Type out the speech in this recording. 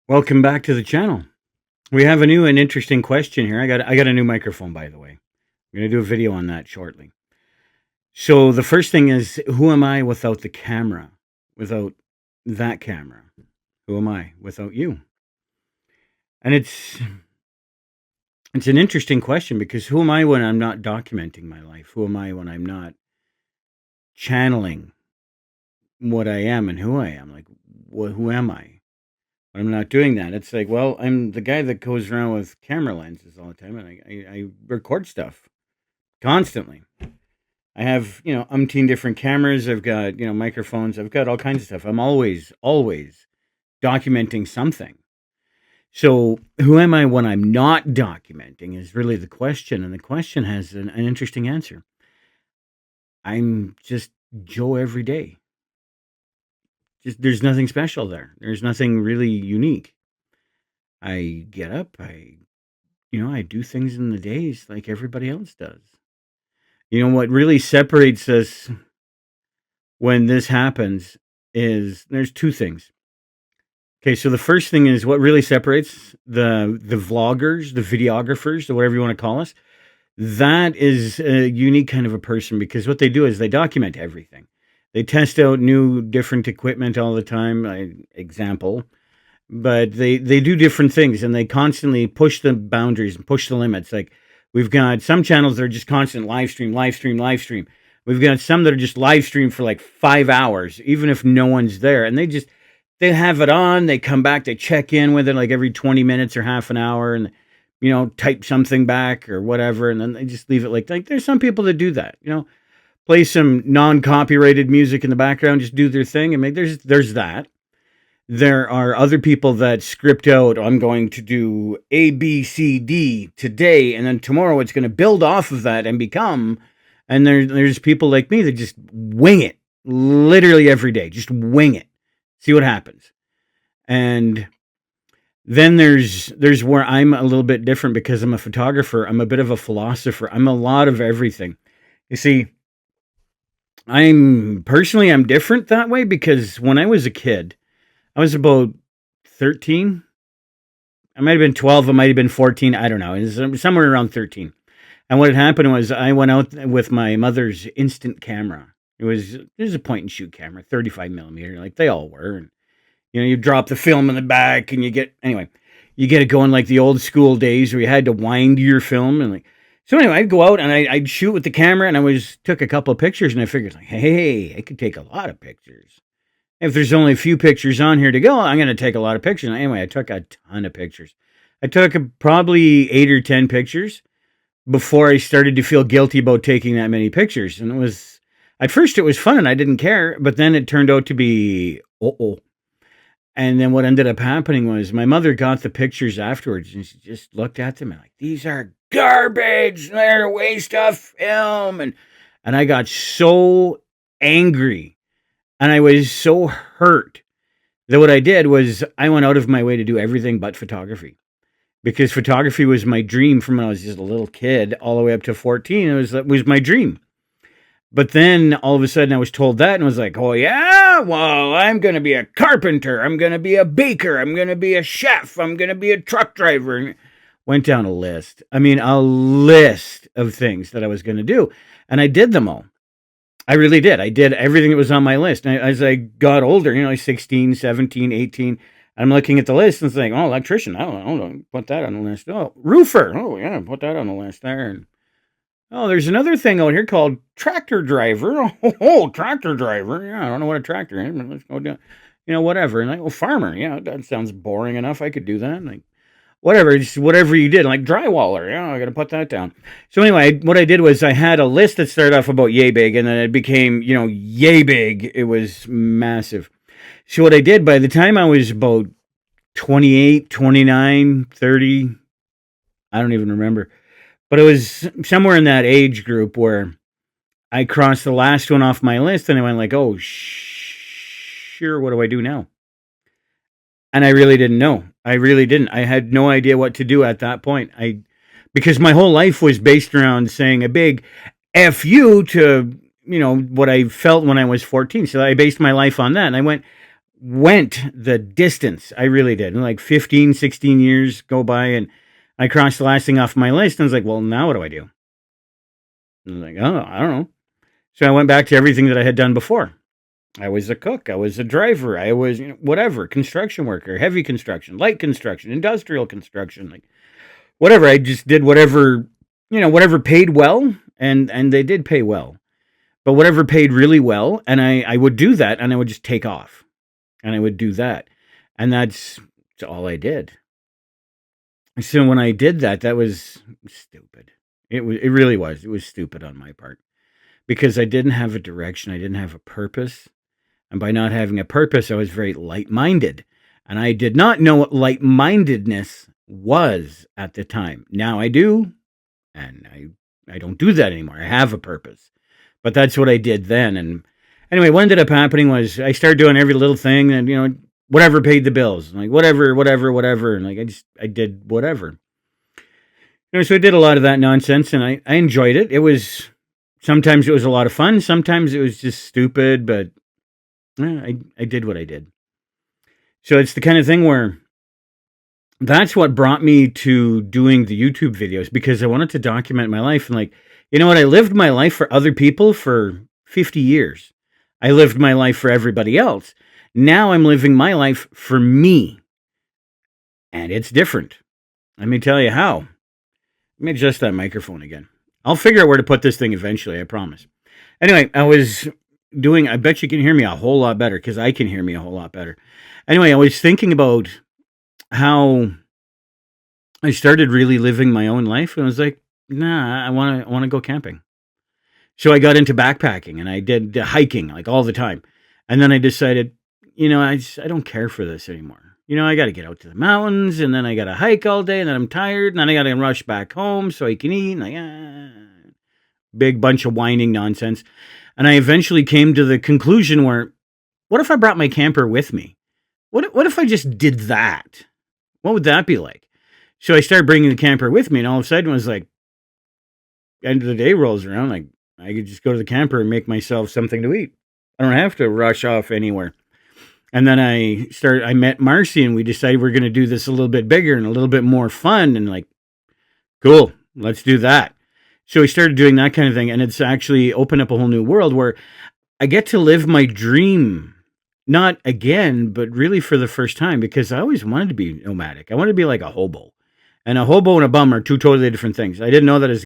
Welcome back to the channel. We have a new and interesting question here. I got a new microphone, by the way. I'm going to do a video on that shortly. So the first thing is, who am I without the camera? Without that camera? Who am I without you? And it's an interesting question because who am I when I'm not documenting my life? Who am I when I'm not channeling what I am and who I am? Like, who am I? I'm not doing that. It's like, well, I'm the guy that goes around with camera lenses all the time, and I record stuff constantly. I have, umpteen different cameras. I've got, microphones. I've got all kinds of stuff. I'm always documenting something. So who am I when I'm not documenting is really the question, and the question has an interesting answer. I'm just Joe every day. There's nothing special there. There's nothing really unique. I get up, I do things in the days like everybody else does. What really separates us when this happens is there's two things. Okay, so the first thing is what really separates the vloggers, the videographers, or whatever you want to call us. That is a unique kind of a person because what they do is they document everything. They test out new, different equipment all the time. Example, but they do different things and they constantly push the boundaries and push the limits. Like we've got some channels that are just constant live stream. We've got some that are just live stream for like 5 hours, even if no one's there, and they have it on. They come back, they check in with it like every 20 minutes or half an hour, and type something back or whatever, and then they just leave it like there's some people that do that. Play some non-copyrighted music in the background, just do their thing. I mean, there's that. There are other people that script out, I'm going to do A, B, C, D today, and then tomorrow it's going to build off of that and become, and there's people like me that just wing it, literally every day, just wing it, see what happens. And then there's where I'm a little bit different because I'm a photographer, I'm a bit of a philosopher, I'm a lot of everything. You see, I'm different that way because when I was a kid, I was about 13. I might have been 12. I might have been 14. I don't know. It was somewhere around 13. And what had happened was I went out with my mother's instant camera. It was a point and shoot camera, 35 millimeter, like they all were. And, you drop the film in the back and you get it going like the old school days where you had to wind your film and so anyway, I'd go out and I'd shoot with the camera and took a couple of pictures and I figured hey, I could take a lot of pictures. If there's only a few pictures on here to go, I'm going to take a lot of pictures. And anyway, I took a ton of pictures. I took probably 8 or 10 pictures before I started to feel guilty about taking that many pictures. And at first it was fun and I didn't care, but then it turned out to be, And then what ended up happening was my mother got the pictures afterwards and she just looked at them and these are garbage. They're a waste of film. And I got so angry and I was so hurt that what I did was I went out of my way to do everything but photography because photography was my dream from when I was just a little kid all the way up to 14. It was my dream. But then all of a sudden I was told that and was like, oh yeah, well, I'm going to be a carpenter. I'm going to be a baker. I'm going to be a chef. I'm going to be a truck driver. And went down a list. I mean, a list of things that I was going to do. And I did them all. I really did. I did everything that was on my list. And as I got older, 16, 17, 18, I'm looking at the list and saying, oh, electrician. I don't know. Put that on the list. Oh, roofer. Oh, yeah, put that on the list there. And oh, there's another thing out here called tractor driver. Oh, tractor driver. Yeah, I don't know what a tractor is, but let's go down. Whatever. And farmer. Yeah, that sounds boring enough. I could do that. Whatever, just whatever you did, like drywaller. Yeah, I got to put that down. So anyway, what I did was I had a list that started off about yay big, and then it became, yay big. It was massive. So what I did, by the time I was about 28, 29, 30, I don't even remember. But it was somewhere in that age group where I crossed the last one off my list, and I went oh, sure, what do I do now? And I really didn't know. I really didn't. I had no idea what to do at that point. Because my whole life was based around saying a big F you to, what I felt when I was 14. So I based my life on that. And I went, went the distance. I really did. And like 15, 16 years go by, and I crossed the last thing off my list. And I was like, well, now what do I do? And I was like, oh, I don't know. So I went back to everything that I had done before. I was a cook. I was a driver. I was, whatever, construction worker, heavy construction, light construction, industrial construction, like whatever. I just did whatever, whatever paid well, and they did pay well. But whatever paid really well, and I would do that, and I would just take off, and I would do that, and that's all I did. So when I did that, that was stupid. It really was. It was stupid on my part, because I didn't have a direction. I didn't have a purpose. And by not having a purpose, I was very light-minded. And I did not know what light-mindedness was at the time. Now I do, and I don't do that anymore. I have a purpose. But that's what I did then. And anyway, what ended up happening was I started doing every little thing, and, whatever paid the bills. Like, whatever. And like, I did whatever. So I did a lot of that nonsense, and I enjoyed it. Sometimes it was a lot of fun. Sometimes it was just stupid, but I did what I did. So it's the kind of thing where that's what brought me to doing the YouTube videos, because I wanted to document my life. And like, you know what? I lived my life for other people for 50 years. I lived my life for everybody else. Now I'm living my life for me. And it's different. Let me tell you how. Let me adjust that microphone again. I'll figure out where to put this thing eventually, I promise. Anyway, I bet you can hear me a whole lot better, because I can hear me a whole lot better. Anyway, I was thinking about how I started really living my own life, and I was like, nah, I want to go camping. So I got into backpacking, and I did hiking like all the time. And then I decided, I don't care for this anymore. I got to get out to the mountains, and then I got to hike all day, and then I'm tired, and then I got to rush back home so I can eat. And big bunch of whining nonsense. And I eventually came to the conclusion where, what if I brought my camper with me? What if I just did that? What would that be like? So I started bringing the camper with me, and all of a sudden it was like, end of the day rolls around, like I could just go to the camper and make myself something to eat. I don't have to rush off anywhere. And then I met Marcy, and we decided we're going to do this a little bit bigger and a little bit more fun, and like, cool, let's do that. So we started doing that kind of thing, and it's actually opened up a whole new world where I get to live my dream, not again, but really for the first time, because I always wanted to be nomadic. I wanted to be like a hobo. And a hobo and a bum are two totally different things. I didn't know that as